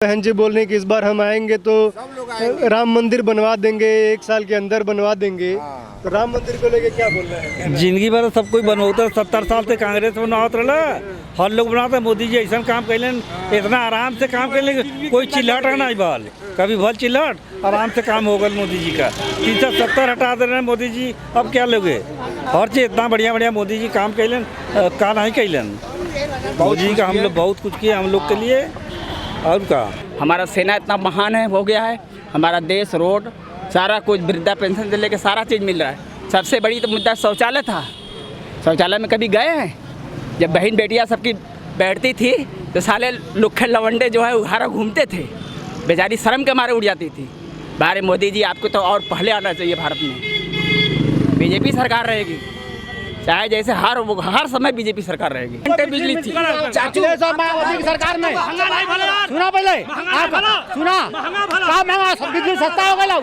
बहन जी बोल रहे हैं कि इस बार हम आएंगे तो राम मंदिर बनवा देंगे, 1 साल के अंदर बनवा देंगे। तो राम मंदिर को लेके क्या बोल रहे हैं? जिंदगी भर सब कोई बनवाता, 70 साल से कांग्रेस बनावत रहा, हर लोग बनाते। मोदी जी ऐसा काम कैलन, इतना आराम से काम कैले, कोई चिल्लाट नहीं बाल, कभी भल चिल्लाट, आराम से काम हो गल मोदी जी का। 370 हटा दे रहे हैं मोदी जी, अब क्या लोगे? हर चीज़ इतना बढ़िया बढ़िया मोदी जी काम कैलन, का नहीं कैलन। मोदी जी का हम लोग बहुत कुछ किए हम लोग के लिए। और का हमारा सेना इतना महान है, हो गया है, हमारा देश, रोड, सारा कुछ, वृद्धा पेंशन से लेकर सारा चीज़ मिल रहा है। सबसे बड़ी तो मुद्दा शौचालय था। शौचालय में कभी गए हैं? जब बहन बेटियां सबकी बैठती थी तो साले लुखे लवंडे जो है उघारा घूमते थे, बेचारी शर्म के मारे उड़ जाती थी। बारे मोदी जी, आपको तो और पहले आना चाहिए। भारत में बीजेपी सरकार रहेगी, चाहे जैसे हर समय बीजेपी सरकार रहेगी। बिजली थी चाचू मायावती की सरकार में, सुना पहले सुना का महंगा बिजली सस्ता हो गया।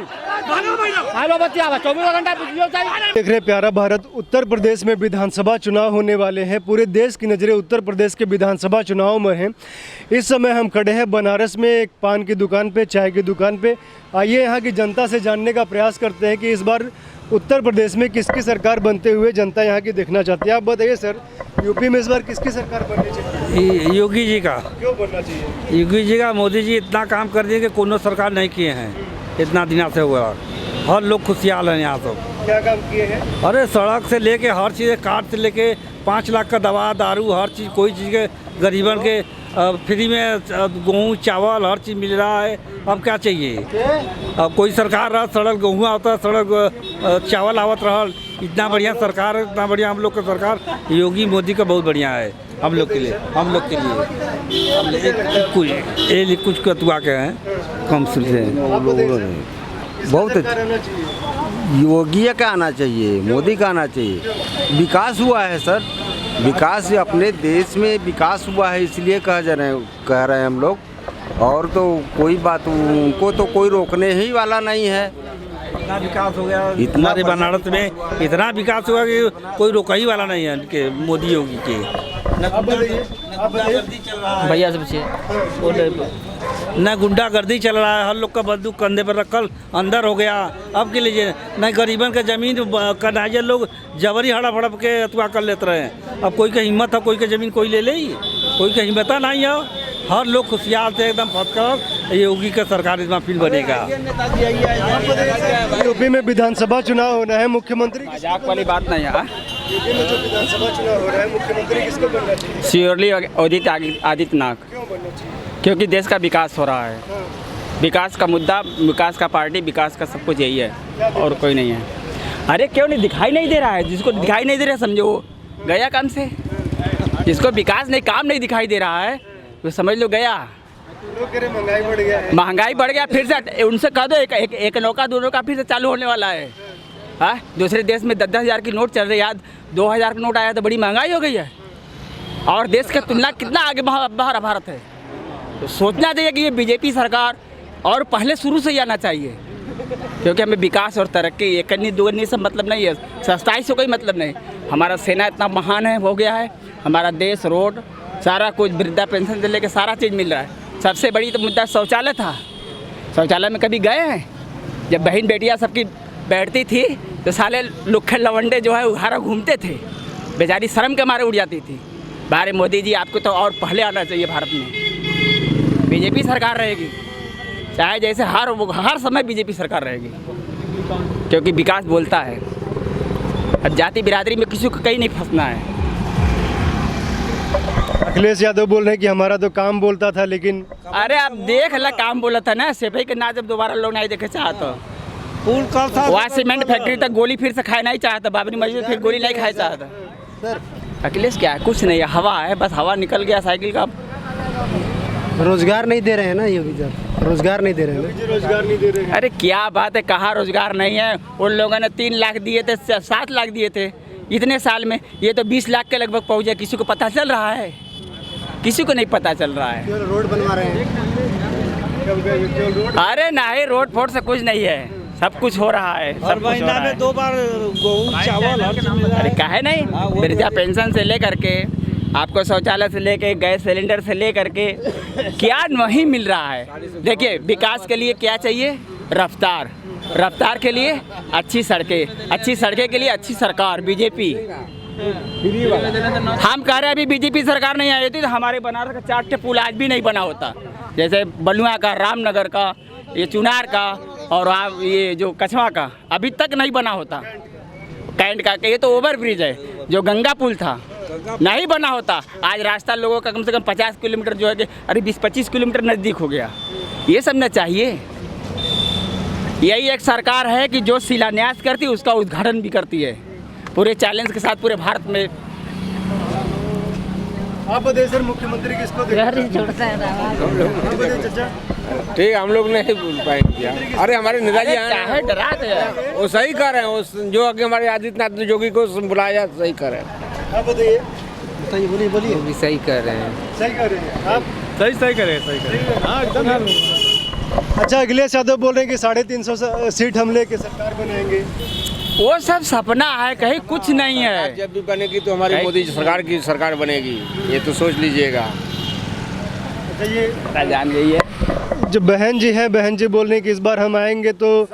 24 घंटा बिजली चाहिए। देख रहे प्यारा भारत, उत्तर प्रदेश में विधानसभा चुनाव होने वाले हैं। पूरे देश की नज़रें उत्तर प्रदेश के विधानसभा चुनाव में हैं। इस समय हम खड़े हैं बनारस में एक पान की दुकान पे, चाय की दुकान पे। आइए यहाँ की जनता से जानने का प्रयास करते हैं कि इस बार उत्तर प्रदेश में किसकी सरकार बनते हुए जनता यहाँ की देखना चाहती है। आप बताइए सर, यूपी में इस बार किसकी सरकार बननी चाहिए? योगी जी का। क्यों बनना चाहिए? योगी जी का। मोदी जी इतना काम कर दिए कि कोनो सरकार नहीं किए हैं इतना दिनों से हुआ। हर लोग खुशहाल हैं यहाँ। तो क्या काम किए हैं? अरे सड़क से लेके हर चीज़, कार्ड से लेके 5 लाख का दवा दारू, हर चीज़, कोई चीज़ के गरीबन के फ्री में गेहूँ चावल हर चीज़ मिल रहा है। अब क्या चाहिए? अब कोई सरकार रहा, सड़क गेहूँ आता, सड़क चावल आवत रहा। इतना बढ़िया सरकार है, इतना बढ़िया हम लोग का सरकार योगी मोदी का बहुत बढ़िया है हम लोग के लिए। हम लोग के लिए कुछ कतुआ के हैं कम से बहुत योगी का आना चाहिए, मोदी का आना चाहिए। विकास हुआ है सर, विकास अपने देश में विकास हुआ है, इसलिए कह रहे हैं हम लोग। और तो कोई बात, उनको तो कोई रोकने ही वाला नहीं है। इतना विकास हो गया हमारे बनारस में, इतना विकास हुआ कि कोई रोका ही वाला नहीं है के मोदी योगी के। भैया सबसे न गुंडागर्दी चल रहा है, हर लोग का बंदूक कंधे पर रखल अंदर हो गया। अब के लिए न गरीबन का जमीन कनाइजर लोग जबरी हड़प हड़प के अतवा कर लेते रहे। अब कोई का हिम्मत है, कोई का जमीन कोई ले ले, कोई का हिम्मत नहीं है। हर लोग खुशहाल से एकदम फटकर योगी का सरकार इसमें फिर बनेगा। यूपी में विधानसभा चुनाव होना है, मुख्यमंत्री मजाक वाली बात नहीं है। यूपी में जो विधानसभा चुनाव हो रहा है, मुख्यमंत्री किसको बनना चाहिए? श्योरली आदित्यनाथ। क्यों बनना चाहिए? क्योंकि देश का विकास हो रहा है। विकास का मुद्दा, विकास का पार्टी, विकास का सब कुछ यही है और कोई नहीं है। अरे क्यों नहीं दिखाई नहीं दे रहा है? जिसको दिखाई नहीं दे रहा है समझो वो गया काम से। जिसको विकास नहीं, काम नहीं दिखाई दे रहा है तो समझ लो गया। लोग कह रहे महंगाई बढ़ गया है। महंगाई बढ़ गया, फिर से उनसे कह दो एक नौका 2 नौका फिर से चालू होने वाला है। हाँ, दूसरे देश में 10-10 हज़ार की नोट चल रही है, याद 2000 का नोट आया तो बड़ी महंगाई हो गई है। और देश की तुलना कितना आगे बढ़ा भारत है। तो सोचना चाहिए कि ये बीजेपी सरकार और पहले शुरू से ही आना चाहिए। क्योंकि हमें विकास और तरक्की, एक अन्य दो अन्य सब मतलब नहीं है, सस्ताई से कोई मतलब नहीं। हमारा सेना इतना महान है, हो गया है, हमारा देश, रोड, सारा कुछ, वृद्धा पेंशन से लेकर सारा चीज़ मिल रहा है। सबसे बड़ी तो मुद्दा शौचालय था। शौचालय में कभी गए हैं? जब बहन बेटियां सबकी बैठती थी तो साले लुखे लवंडे जो है उघारा घूमते थे, बेचारी शर्म के मारे उड़ जाती थी। बारे मोदी जी, आपको तो और पहले आना चाहिए। भारत में बीजेपी सरकार रहेगी, चाहे जैसे हर समय बीजेपी सरकार रहेगी। क्योंकि विकास बोलता है। अब जाति बिरादरी में किसी को कहीं नहीं फंसना है। अखिलेश यादव बोल रहे हैं कि हमारा तो काम बोलता था, लेकिन अरे अब देख ला, काम बोला था ना, सेफई के ना जब दोबारा लोग नहीं देखे चाहता। वहाँ सीमेंट फैक्ट्री तक गोली फिर से खाए नहीं चाहता, बाबरी मस्जिद फिर गोली नहीं खाए चाहता। अखिलेश क्या है? कुछ नहीं है, हवा है, बस हवा निकल गया साइकिल का। रोजगार नहीं दे रहे हैं ना योगी जी, रोजगार नहीं दे रहे हैं। रोजगार नहीं दे रहे हैं। अरे क्या बात है, कहाँ रोजगार नहीं है? उन लोगों ने 3 लाख दिए थे, 7 लाख दिए थे इतने साल में, ये तो 20 लाख के लगभग पहुँच गया। किसी को पता चल रहा है? किसी को नहीं पता चल रहा है। रोड बनवा रहे हैं। अरे नहीं, रोड फोड से कुछ नहीं है, सब कुछ हो रहा है। हर महीना में 2 बार गेहूँ चावल हर चीज़ मिल रहा है। अरे काहे नहीं, वृद्धा पेंशन से लेकर के आपको शौचालय से लेके गैस सिलेंडर से ले करके क्या नहीं मिल रहा है। देखिए विकास के लिए क्या चाहिए, रफ्तार, रफ्तार के लिए अच्छी सड़कें, अच्छी सड़कें के लिए अच्छी सरकार बीजेपी। हम कह रहे हैं अभी बीजेपी सरकार नहीं आई होती तो हमारे बनारस का 4 पुल आज भी नहीं बना होता, जैसे बलुआ का, रामनगर का, ये चुनार का और ये जो कछवा का अभी तक नहीं बना होता। कैंट का ये तो ओवर ब्रिज है, जो गंगा पुल था नहीं बना होता। आज रास्ता लोगों का कम से कम 50 किलोमीटर जो है कि अरे 20-25 किलोमीटर नज़दीक हो गया। ये सब न चाहिए। यही एक सरकार है कि जो शिलान्यास करती है उसका उद्घाटन भी करती है पूरे चैलेंज के साथ पूरे भारत में। आप बताइए सर, मुख्यमंत्री किसको ठीक, हम लोग नहीं बोल पाएंगे। अरे हमारे नेताजी है डरा दे, वो सही कर रहे हैं, जो आगे हमारे आदित्यनाथ योगी को बुलाया सही कर रहे हैं। आप बताइए। बोलिए वो भी सही कर रहे हैं। सही कर रहे हैं आप? सही करें। हाँ एकदम। अच्छा, अखिलेश यादव बोल रहे हैं कि 350 सीट हम लेके सरकार बनाएंगे। वो सब सपना है, कहीं कुछ नहीं है। जब भी बनेगी तो हमारी मोदी सरकार की सरकार बनेगी, ये तो सोच लीजिएगा। अच्छा, ये जान गई है जो बहन जी हैं, बहन जी बोल रहे हैं कि इस बार हम आएंगे तो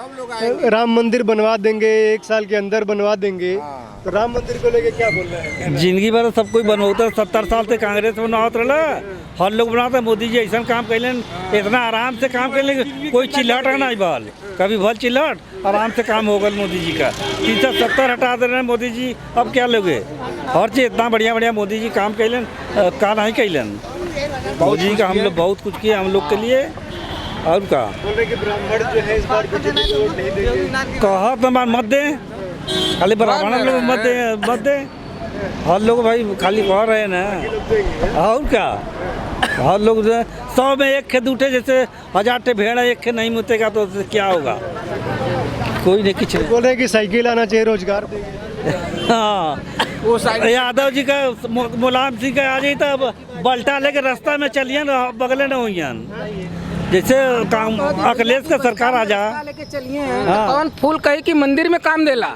राम मंदिर बनवा देंगे, 1 साल के अंदर बनवा देंगे। तो राम मंदिर को लेके क्या बोल रहे हैं? जिंदगी भर सब कोई बनवाता, 70 साल से कांग्रेस बनावत रहा, हर लोग बनाते। मोदी जी ऐसा काम कैलन, इतना आराम से काम कैलन, कोई चिल्लाट नहीं बल, कभी भल चिल्लाट, आराम से काम हो गल मोदी जी का। 370 हटा दे रहे हैं मोदी जी, अब क्या लोगे? हर चीज़ इतना बढ़िया बढ़िया मोदी जी काम कैलन, का नहीं कैलन। मोदी जी का हम लोग बहुत कुछ किया हम लोग के लिए। और का बोल रहे कि ब्राह्मण जो है इस बार बीजेपी को वोट नहीं देंगे। कहा तो मत दे, खाली ब्राह्मण लोग मत दे। हर लोग भाई खाली कह रहे हैं ना। और क्या, हर लोग 100 में 1 खेत उठे, जैसे 1000 टे भेड़ है, 1 खेत नहीं मुतेगा तो क्या होगा? कोई नहीं कुछ। बोल रहे हैं कि साइकिल आना चाहिए, रोजगार देंगे। हाँ, वो यादव जी का, मुलायम सिंह का आ जाए तो बल्टा लेके रास्ता में चलिए ना, बगले न हुई। जैसे काम अखिलेश का सरकार आ जा लेके चलिए। कौन फूल कहे कि मंदिर में काम देला?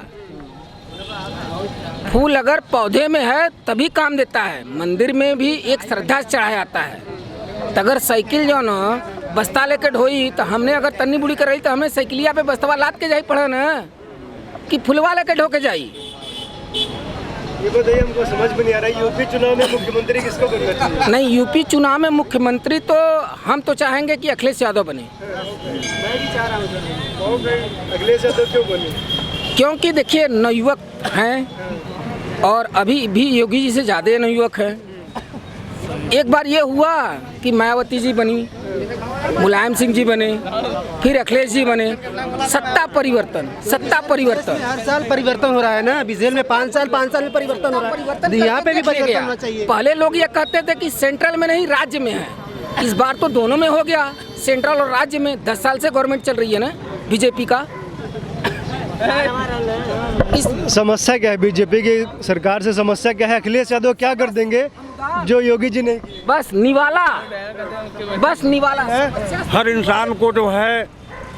फूल अगर पौधे में है तभी काम देता है, मंदिर में भी एक श्रद्धा चढ़ाया जाता है। तो अगर साइकिल जो न बस्ता लेके ढोई तो हमने अगर तन्नी बुड़ी कर रही तो हमने साइकिलिया पे बस्तवा लाद के जाई पड़ा ना, कि फुलवा लेके ढो के जाई। ये बताइए, हमको समझ में नहीं आ रहा है, यूपी चुनाव में मुख्यमंत्री किसको बनना चाहिए? नहीं, यूपी चुनाव में मुख्यमंत्री तो हम तो चाहेंगे कि अखिलेश यादव बने। मैं भी चाह रहा हूँ अखिलेश यादव क्यों बने? क्योंकि देखिए नवयुवक हैं और अभी भी योगी जी से ज़्यादा नवयुवक हैं। एक बार ये हुआ कि मायावती जी बनी, मुलायम सिंह जी बने, फिर अखिलेश जी बने। सत्ता परिवर्तन। हर साल परिवर्तन हो रहा है ना, जेल में 5 साल में परिवर्तन हो रहा है। यहाँ पे भी परिवर्तन होना चाहिए। पहले लोग ये कहते थे कि सेंट्रल में नहीं राज्य में है, इस बार तो दोनों में हो गया, सेंट्रल और राज्य में। 10 साल से गवर्नमेंट चल रही है ना बीजेपी का। समस्या क्या है बीजेपी की सरकार से? समस्या क्या है? अखिलेश यादव क्या कर देंगे जो योगी जी ने? बस निवाला हर इंसान को जो है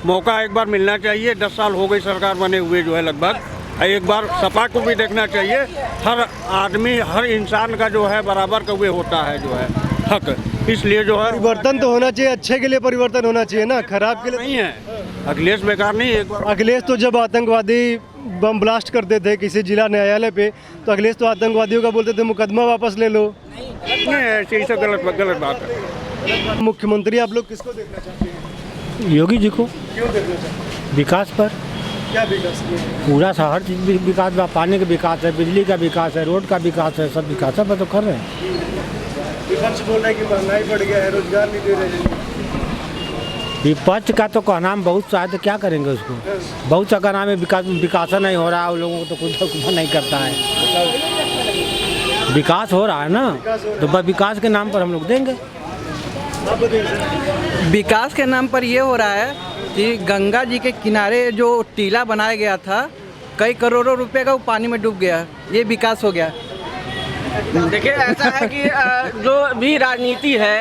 मौका एक बार मिलना चाहिए। 10 साल हो गई सरकार बने हुए जो है लगभग। एक बार सपा को भी देखना चाहिए। हर आदमी, हर इंसान का जो है बराबर का वे होता है जो है हक, इसलिए जो है परिवर्तन तो होना चाहिए, अच्छे के लिए परिवर्तन होना चाहिए ना, खराब के लिए नहीं है। अखिलेश बेकार नहीं है। एक बार अखिलेश तो जब आतंकवादी बम ब्लास्ट करते थे किसी जिला न्यायालय पे, तो अखिलेश तो आतंकवादियों का बोलते थे मुकदमा वापस ले लो। नहीं ऐसे सब गलत बात है। मुख्यमंत्री आप लोग किसको देखना चाहते हैं? योगी जी को। क्यों देखना चाहते हैं? विकास पर, क्या विकास किया? पूरा सा हर चीज़ विकास, पानी का विकास है, बिजली का विकास है, रोड का विकास है, सब विकास है तो कर रहे हैं। विपक्ष बोल रहा है कि महंगाई बढ़ गया है, रोजगार नहीं दे रहे। विपक्ष का तो कहना हम बहुत सा है, तो क्या करेंगे उसको? बहुत सा कहना में विकास नहीं हो रहा है, उन लोगों को तो कुछ नहीं करता है। विकास हो रहा है ना, तो बस विकास के नाम पर हम लोग देंगे। विकास के नाम पर ये हो रहा है कि गंगा जी के किनारे जो टीला बनाया गया था, कई करोड़ों रुपए का वो पानी में डूब गया, ये विकास हो गया। देखिए ऐसा है कि जो भी राजनीति है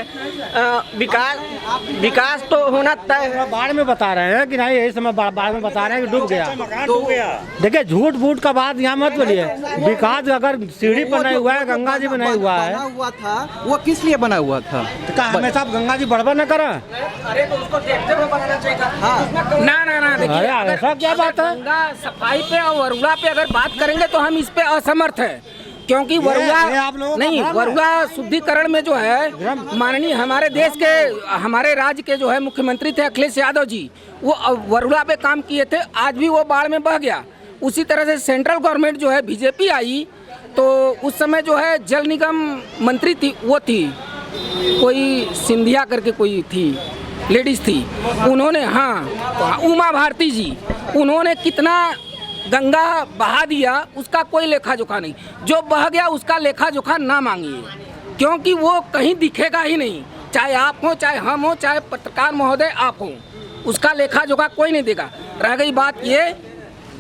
विकास तो होना तय है। बाढ़ में बता रहे हैं कि नहीं, यही समय बाढ़ में बता रहे हैं कि डूब गया। डूब गया। देखिए झूठ बूट का बात यहाँ मत बोलिए। विकास अगर सीढ़ी बना हुआ है, गंगा जी बना हुआ है, हुआ था वो किस लिए बना हुआ था? तो क्या हमेशा आप गंगा जी बढ़वा न करें? अरे तो उसको देखते हुए बनाना चाहिए था। ना देखिए, अरे ऐसा क्या बात है? गंगा सफाई पे और वरुणा पे अगर बात करेंगे तो हम इस पे असमर्थ है, क्योंकि वरुणा शुद्धिकरण में जो है माननीय हमारे देश के हमारे राज्य के जो है मुख्यमंत्री थे अखिलेश यादव जी, वो वरुणा पे काम किए थे, आज भी वो बाढ़ में बह गया। उसी तरह से सेंट्रल गवर्नमेंट जो है बीजेपी आई तो उस समय जो है जल निगम मंत्री थी, वो थी कोई सिंधिया करके कोई थी, लेडीज थी, उन्होंने हाँ उमा भारती जी, उन्होंने कितना गंगा बहा दिया उसका कोई लेखा जोखा नहीं। जो बह गया उसका लेखा जोखा ना मांगिए, क्योंकि वो कहीं दिखेगा ही नहीं, चाहे आप हो, चाहे हम हो, चाहे पत्रकार महोदय आप हो, उसका लेखा जोखा कोई नहीं देगा। रह गई बात ये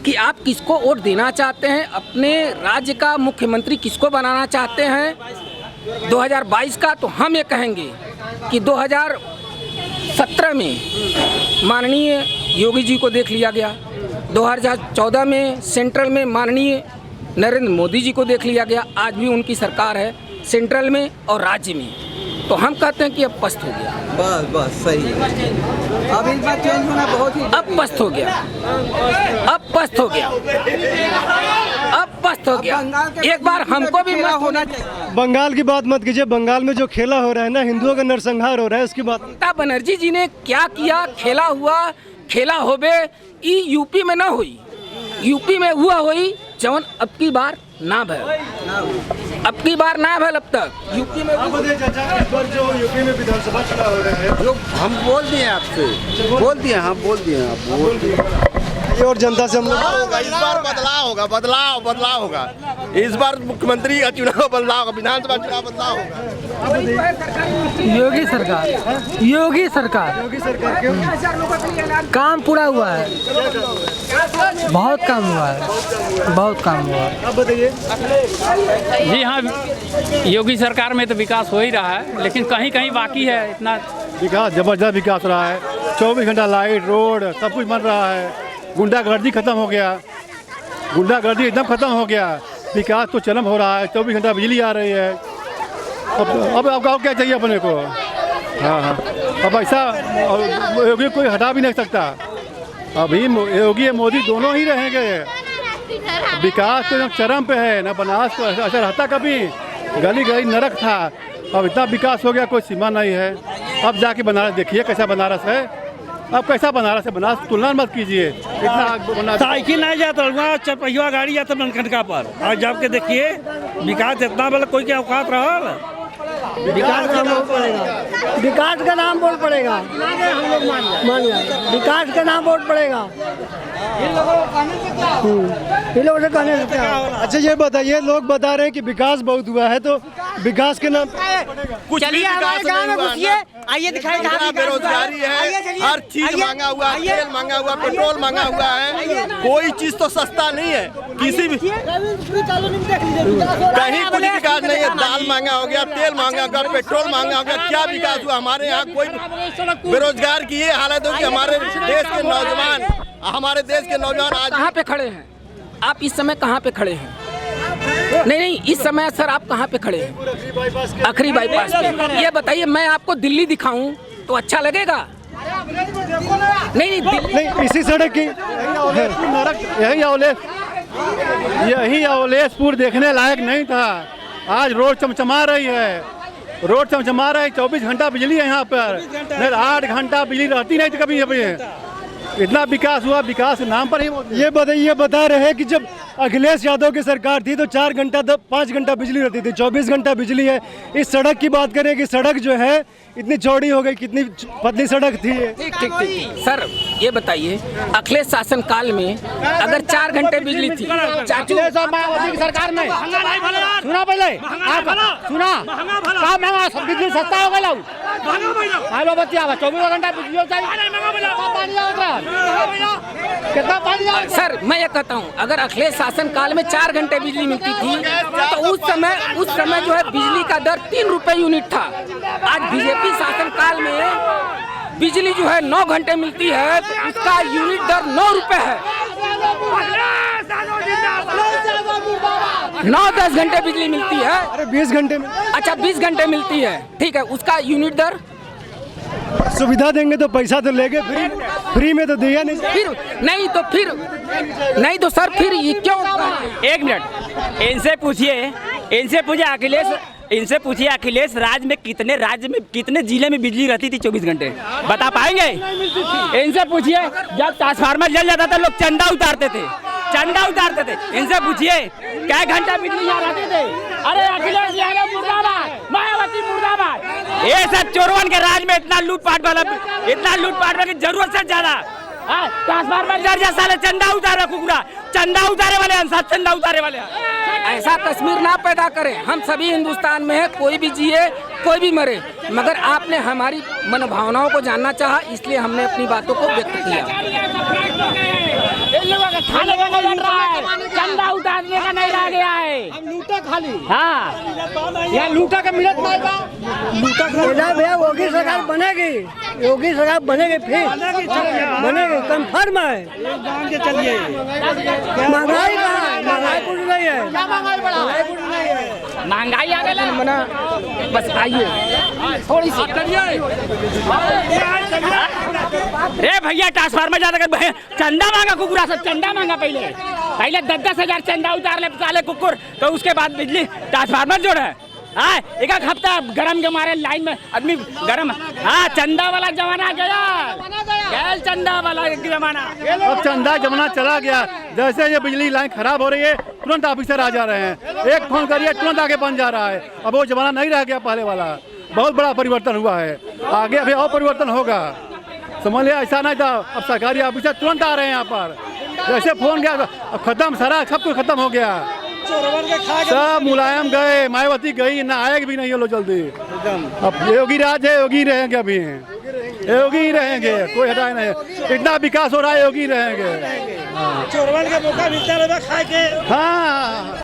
कि आप किसको वोट देना चाहते हैं, अपने राज्य का मुख्यमंत्री किसको बनाना चाहते हैं 2022 का, तो हम ये कहेंगे कि 2017 में माननीय योगी जी को देख लिया गया, 2014 में सेंट्रल में माननीय नरेंद्र मोदी जी को देख लिया गया, आज भी उनकी सरकार है सेंट्रल में और राज्य में, तो हम कहते हैं कि अब पस्त हो गया। बस सही है। अब इस बार चेंज होना बहुत ही अब पस्त हो गया, अब पस्त हो गया, अब पस्त हो गया। एक बार हमको भी मस्त होना चाहिए। बंगाल की बात मत कीजिए, बंगाल में जो खेला हो रहा है ना, हिंदुओं का नरसंहार हो रहा है, उसकी बात। ममता बनर्जी जी ने क्या किया, खेला हुआ खेला होबे, ई यूपी में ना हुई, यूपी में हुआ हुई जवन अब की बार ना भैल, अब की बार ना भैल, अब तक यूपी में जो यूपी में विधानसभा चुनाव हो रहे हैं, जो हम बोल दिए आपसे, बोल दिए, हाँ बोल दिए, आप बोल दिए। और जनता से हम लोग इस बार बदलाव होगा। इस बार मुख्यमंत्री का चुनाव बदलाव होगा, विधानसभा चुनाव बदलाव होगा। योगी सरकार क्यों? काम पूरा हुआ है, बहुत काम हुआ है, बहुत काम हुआ है। अब बताइए। जी हाँ, योगी सरकार में तो विकास हो ही रहा है, लेकिन कहीं कहीं बाकी है। इतना विकास, जबरदस्त विकास रहा है, 24 घंटा लाइट, रोड, सब कुछ बन रहा है, गुंडागर्दी खत्म हो गया, गुंडागर्दी एकदम खत्म हो गया, विकास तो चरम हो रहा है, 24 घंटा बिजली आ रही है। अब क्या चाहिए अपने को? हाँ, अब ऐसा योगी कोई हटा भी नहीं सकता, अभी योगी मोदी दोनों ही रहेंगे। विकास तो एकदम चरम पे है, ना बनारस को ऐसा रहता कभी, गली गली नरक था, अब इतना विकास हो गया कोई सीमा नहीं है। अब जाके बनारस देखिए कैसा बनारस है, अब कैसा बनारस है, बनारस तुलना मत कीजिए, इतना साइकिल नहीं जाता वहाँ, चरपहिया गाड़ी जाता मनखंडका पर, आज जाके देखिए विकास इतना बड़ा कोई क्या औकात रहा। विकास का नाम पड़ेगा, विकास का नाम वोट पड़ेगा, मान लिया विकास का नाम वोट पड़ेगा। ये लोगों से कहने से क्या? अच्छा ये बताइए, लोग बता रहे हैं कि विकास बहुत हुआ है, तो विकास के नाम कुछ भी विकास नहीं हुआ ना, आइए दिखाई, बेरोजगारी है, हर चीज महंगा हुआ है, तेल महंगा हुआ, पेट्रोल महंगा हुआ है, कोई चीज तो सस्ता नहीं है, किसी भी कहीं कुछ विकास नहीं है। दाल महंगा हो गया, तेल महंगा हो गया, पेट्रोल महंगा हो गया, क्या विकास हुआ? हमारे यहाँ कोई बेरोजगार की ये हालत हो कि हमारे देश के नौजवान आज कहाँ पे खड़े हैं आप? इस समय कहाँ पे खड़े हैं? नहीं, इस समय सर आप कहाँ पे खड़े हैं? आखिरी बाईपास पे। ये बताइए, मैं आपको दिल्ली दिखाऊं तो अच्छा लगेगा? नहीं, इसी सड़क की यही अवलेशपुर देखने लायक नहीं था, आज रोड चमचमा रही है, रोड चमचमा रही है, 24 घंटा बिजली है यहाँ पर, नहीं 8 घंटा बिजली रहती नहीं थी कभी। अभी इतना विकास हुआ, विकास के नाम पर ही। ये बता रहे हैं कि जब अखिलेश यादव की सरकार थी तो 4 घंटा 5 घंटा बिजली रहती थी, 24 घंटा बिजली है। इस सड़क की बात करें कि सड़क जो है इतनी चौड़ी हो गई, कितनी पतली सड़क थी। ठीक सर, ये बताइए अखिलेश शासन काल में अगर 4 घंटे बिजली थी, चाचू मायावती की सरकार में सुना, पहले सुना, क्या महंगा, सब बिजली सस्ता हो गया, हेलो बच्चा 24 घंटा बिजली कितना पानी सर मैं ये कहता हूँ, अगर अखिलेश शासन काल में 4 घंटे बिजली मिलती थी तो उस समय जो है बिजली का दर 3 रुपए यूनिट था। आज बीजेपी शासन काल में बिजली जो है 9 घंटे मिलती है, उसका यूनिट दर 9 रुपए है। 9-10 घंटे बिजली मिलती है। अरे 20 घंटे में अच्छा 20 घंटे मिलती है, ठीक है, उसका यूनिट दर सुविधा देंगे तो पैसा तो लेंगे, फ्री में तो दिया नहीं। फिर नहीं तो सर फिर ये क्यों? एक मिनट, इनसे पूछिए अखिलेश राज्य में कितने जिले में बिजली रहती थी 24 घंटे, बता पाएंगे? इनसे पूछिए, जब ट्रांसफार्मर जल जाता था लोग चंदा उतारते थे। इनसे पूछिए क्या घंटा बिजली यहाँ रहते थे। अरे अखिलेश यादव मुर्दाबाद, मायावती मुर्दाबाद। ये सब चोरवन के राज में इतना लूटपाट वाला की जरूरत से ज्यादा ट्रांसफार्मर जल जा, साले चंदा उतारे कुकुरा, चंदा उतारे वाले हैं। ऐसा तस्वीर ना पैदा करें। हम सभी हिंदुस्तान में है, कोई भी जिए कोई भी मरे, मगर आपने हमारी मनोभावनाओं को जानना चाहा, इसलिए हमने अपनी बातों को व्यक्त किया। चंदा उतारने का नहीं रह गया है, लूटा खाली। हाँ यहाँ लूटा का मिलत नहीं बा। भैया योगी सरकार बनेगी, फिर बनेगी, कंफर्म है। महंगाई कहाँ है? महंगाई कुछ नहीं है। महंगाई आ गई मना बस आइए थोड़ी सी रे भैया ट्रांसफार्मर ज्यादा कर चंदा मांगा कुकुरा सब, चंदा मांगा पहले 10-10 हजार चंदा उतार ले साले कुकुर, तो उसके बाद बिजली ट्रांसफार्मर जोड़े। हाँ एक हफ्ता गरम के मारे लाइन में आदमी गरम। हाँ चंदा वाला जमाना गया, चंदा वाला जमाना। अब चंदा जमाना चला गया। जैसे ये बिजली लाइन खराब हो रही है, तुरंत ऑफिसर आ जा रहे हैं, एक फोन करिए तुरंत आगे बन जा रहा है। अब वो जमाना नहीं रह गया पहले वाला, बहुत बड़ा परिवर्तन हुआ है। आगे अभी और परिवर्तन होगा, समझ लिया। ऐसा नहीं था, अब सरकारी ऑफिसर तुरंत आ रहे हैं यहाँ पर। जैसे फोन गया अब खत्म, सारा सब कुछ खत्म हो गया। सब मुलायम गए, मायावती गई, ना आएगी भी नहीं ये लोग जल्दी। अब योगी राज है, योगी रहेंगे, अभी योगी रहेंगे, कोई हटाए नहीं। इतना विकास हो रहा है, योगी रहेंगे। चोरवन का मौका मिलता है खा के। हाँ